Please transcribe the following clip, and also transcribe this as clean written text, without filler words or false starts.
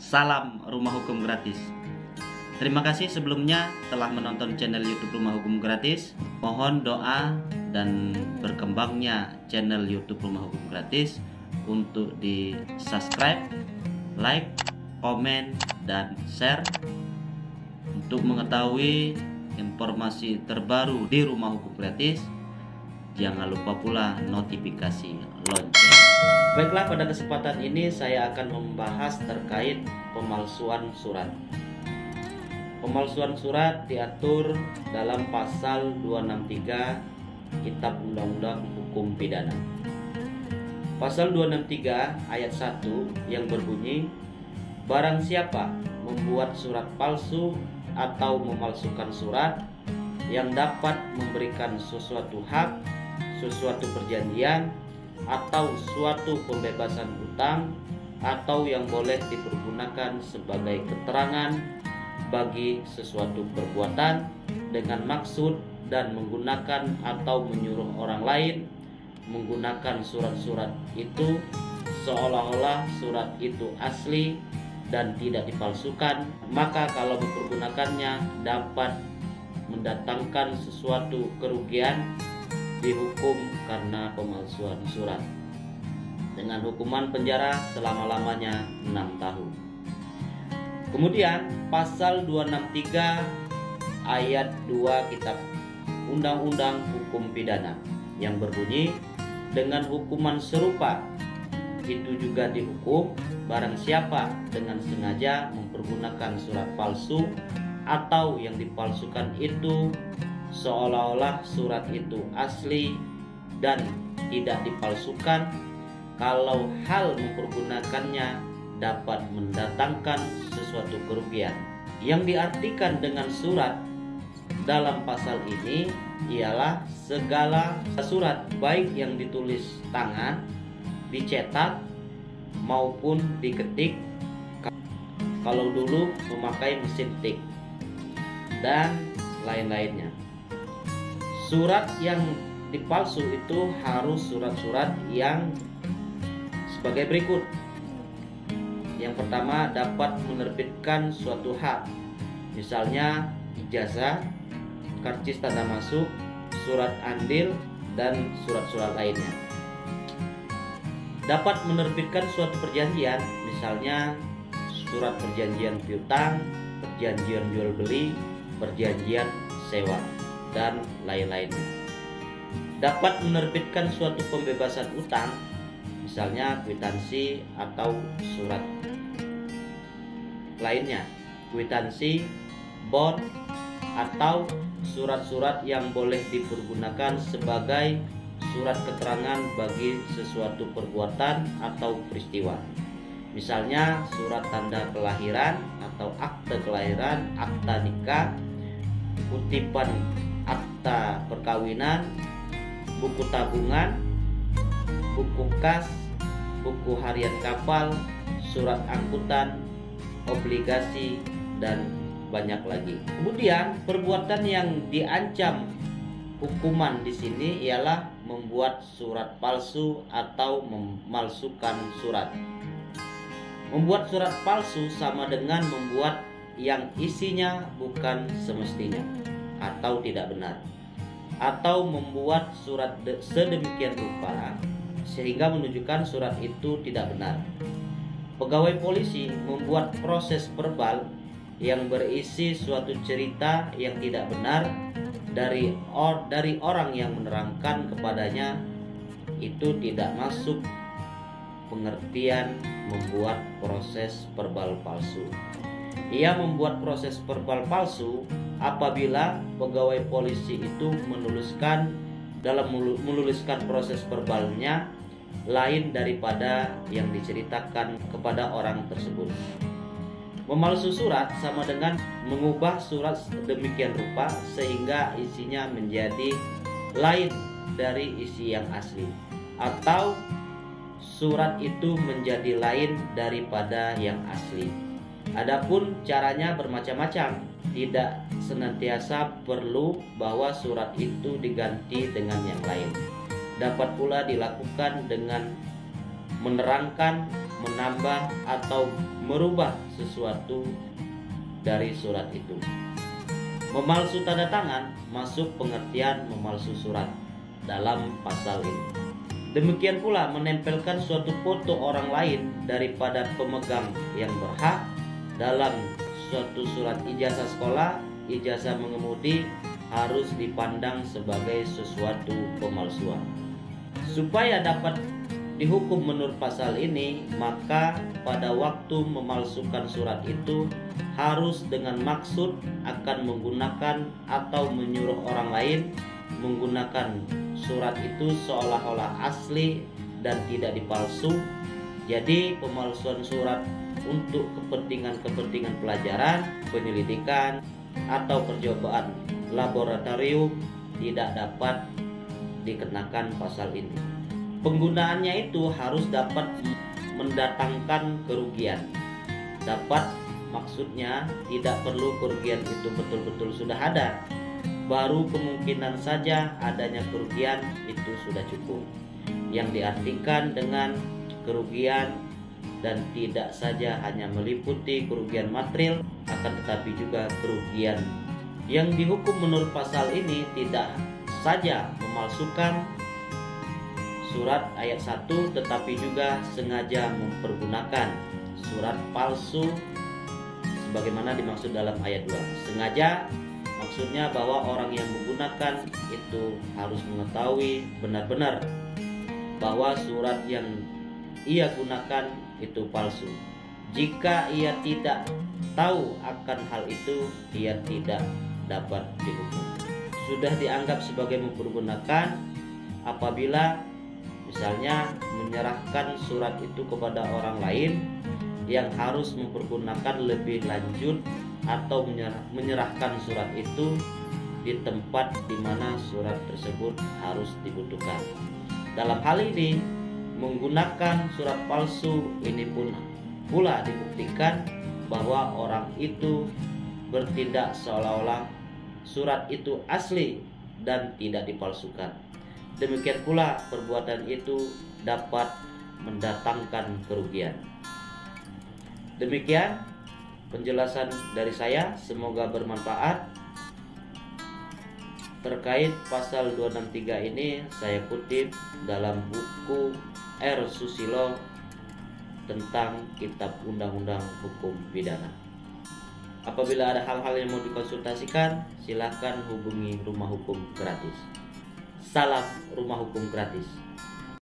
Salam Rumah Hukum Gratis. Terima kasih sebelumnya telah menonton channel YouTube Rumah Hukum Gratis. Mohon doa dan berkembangnya channel YouTube Rumah Hukum Gratis untuk di subscribe, like, komen, dan share. Untuk mengetahui informasi terbaru di Rumah Hukum Gratis, jangan lupa pula notifikasi lonceng. Baiklah, pada kesempatan ini saya akan membahas terkait pemalsuan surat. Pemalsuan surat diatur dalam pasal 263 Kitab Undang-Undang Hukum Pidana. Pasal 263 ayat 1 yang berbunyi, barang siapa membuat surat palsu atau memalsukan surat yang dapat memberikan sesuatu hak, sesuatu perjanjian, atau suatu pembebasan utang, atau yang boleh dipergunakan sebagai keterangan bagi sesuatu perbuatan dengan maksud dan menggunakan atau menyuruh orang lain menggunakan surat-surat itu seolah-olah surat itu asli dan tidak dipalsukan, maka kalau mempergunakannya dapat mendatangkan sesuatu kerugian, dihukum karena pemalsuan surat dengan hukuman penjara selama-lamanya 6 tahun. Kemudian pasal 263 ayat 2 Kitab Undang-Undang Hukum Pidana yang berbunyi, dengan hukuman serupa itu juga dihukum barang siapa dengan sengaja mempergunakan surat palsu atau yang dipalsukan itu seolah-olah surat itu asli dan tidak dipalsukan, kalau hal mempergunakannya dapat mendatangkan sesuatu kerugian. Yang diartikan dengan surat dalam pasal ini ialah segala surat, baik yang ditulis tangan, dicetak maupun diketik, kalau dulu memakai mesin tik, dan lain-lainnya. Surat yang dipalsu itu harus surat-surat yang sebagai berikut. Yang pertama, dapat menerbitkan suatu hak, misalnya ijazah, karcis tanda masuk, surat andil, dan surat-surat lainnya. Dapat menerbitkan suatu perjanjian, misalnya surat perjanjian piutang, perjanjian jual beli, perjanjian sewa, dan lain-lainnya. Dapat menerbitkan suatu pembebasan utang, misalnya kwitansi atau surat lainnya, kwitansi, bond, atau surat-surat yang boleh dipergunakan sebagai surat keterangan bagi sesuatu perbuatan atau peristiwa, misalnya surat tanda kelahiran atau akte kelahiran, akta nikah, kutipan akta perkawinan, buku tabungan, buku kas, buku harian kapal, surat angkutan, obligasi, dan banyak lagi. Kemudian perbuatan yang diancam hukuman di sini ialah membuat surat palsu atau memalsukan surat. Membuat surat palsu sama dengan membuat yang isinya bukan semestinya atau tidak benar, atau membuat surat sedemikian rupa sehingga menunjukkan surat itu tidak benar. Pegawai polisi membuat proses verbal yang berisi suatu cerita yang tidak benar dari orang yang menerangkan kepadanya, itu tidak masuk pengertian membuat proses verbal palsu. Ia membuat proses verbal palsu apabila pegawai polisi itu menuliskan proses verbalnya lain daripada yang diceritakan kepada orang tersebut. Memalsu surat sama dengan mengubah surat demikian rupa sehingga isinya menjadi lain dari isi yang asli, atau surat itu menjadi lain daripada yang asli. Adapun caranya bermacam-macam, tidak senantiasa perlu bahwa surat itu diganti dengan yang lain. Dapat pula dilakukan dengan menerangkan, menambah, atau merubah sesuatu dari surat itu. Memalsu tanda tangan masuk pengertian memalsu surat dalam pasal ini. Demikian pula menempelkan suatu foto orang lain daripada pemegang yang berhak dalam suatu surat ijazah sekolah, ijazah mengemudi harus dipandang sebagai sesuatu pemalsuan. Supaya dapat dihukum menurut pasal ini, maka pada waktu memalsukan surat itu harus dengan maksud akan menggunakan atau menyuruh orang lain menggunakan surat itu seolah-olah asli dan tidak dipalsu. Jadi pemalsuan surat untuk kepentingan pelajaran, penyelidikan, atau percobaan laboratorium tidak dapat dikenakan pasal ini. Penggunaannya itu harus dapat mendatangkan kerugian. Dapat maksudnya tidak perlu kerugian itu betul-betul sudah ada. Baru kemungkinan saja adanya kerugian itu sudah cukup. Yang diartikan dengan kerugian dan tidak saja hanya meliputi kerugian material, akan tetapi juga kerugian. Yang dihukum menurut pasal ini tidak saja memalsukan surat ayat 1, tetapi juga sengaja mempergunakan surat palsu sebagaimana dimaksud dalam ayat 2. Sengaja maksudnya bahwa orang yang menggunakan itu harus mengetahui benar-benar bahwa surat yang ia gunakan itu palsu. Jika ia tidak tahu akan hal itu, ia tidak dapat dihukum. Sudah dianggap sebagai mempergunakan apabila misalnya menyerahkan surat itu kepada orang lain yang harus mempergunakan lebih lanjut, atau menyerahkan surat itu di tempat di mana surat tersebut harus dibutuhkan. Dalam hal ini, menggunakan surat palsu ini pun pula dibuktikan bahwa orang itu bertindak seolah-olah surat itu asli dan tidak dipalsukan. Demikian pula perbuatan itu dapat mendatangkan kerugian. Demikian penjelasan dari saya, semoga bermanfaat. Terkait pasal 263 ini saya kutip dalam buku R. Susilo tentang Kitab Undang-Undang Hukum Pidana. Apabila ada hal-hal yang mau dikonsultasikan, silakan hubungi Rumah Hukum Gratis. Salam Rumah Hukum Gratis.